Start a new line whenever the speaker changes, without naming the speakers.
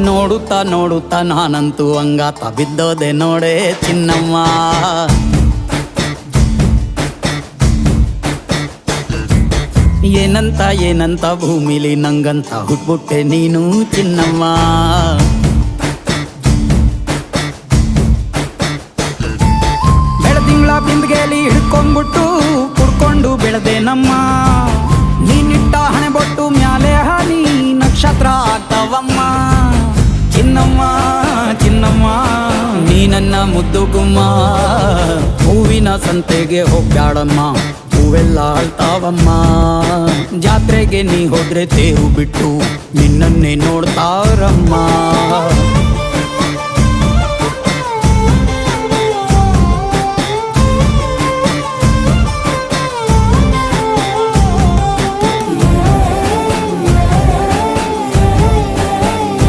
ನೋಡುತ್ತಾ ನೋಡುತ್ತಾ ನಾನಂತೂ ಹಂಗಾತ ಬಿದ್ದೋದೆ ನೋಡೆ ಚಿನ್ನಮ್ಮ. ಏನಂತ ಏನಂತ ಭೂಮಿಲಿ ನಂಗಂತ ಹುಟ್ಬಿಟ್ಟೆ ನೀನು ಚಿನ್ನಮ್ಮ. ಬೆಳದಿಂಗಳ ಬಿಂದಿಗೆಲಿ ಹಿಡ್ಕೊಂಡ್ಬಿಟ್ಟು ಕುಡ್ಕೊಂಡು ಬೆಳೆದೆ ನಮ್ಮ. ನೀನಿಟ್ಟ ಹಣೆ ಬೊಟ್ಟು ಮ್ಯಾಲೆ ಹನಿ ನಕ್ಷತ್ರ ಆಗ್ತಾವಮ್ಮ. ಚಿನ್ನಮ್ಮ ಚಿನ್ನಮ್ಮ ನೀ ನನ್ನ ಮುದ್ದು ಗುಮ್ಮ. ಹೂವಿನ ಸಂತೆಗೆ ಹೋಗ್ಯಾಡಮ್ಮ, ಹೂವೆಲ್ಲ ಅಳ್ತಾವಮ್ಮ. ಜಾತ್ರೆಗೆ ನೀ ಹೋದ್ರೆ ತೇರು ಬಿಟ್ಟು ನಿನ್ನನ್ನೇ ನೋಡ್ತಾರಮ್ಮ.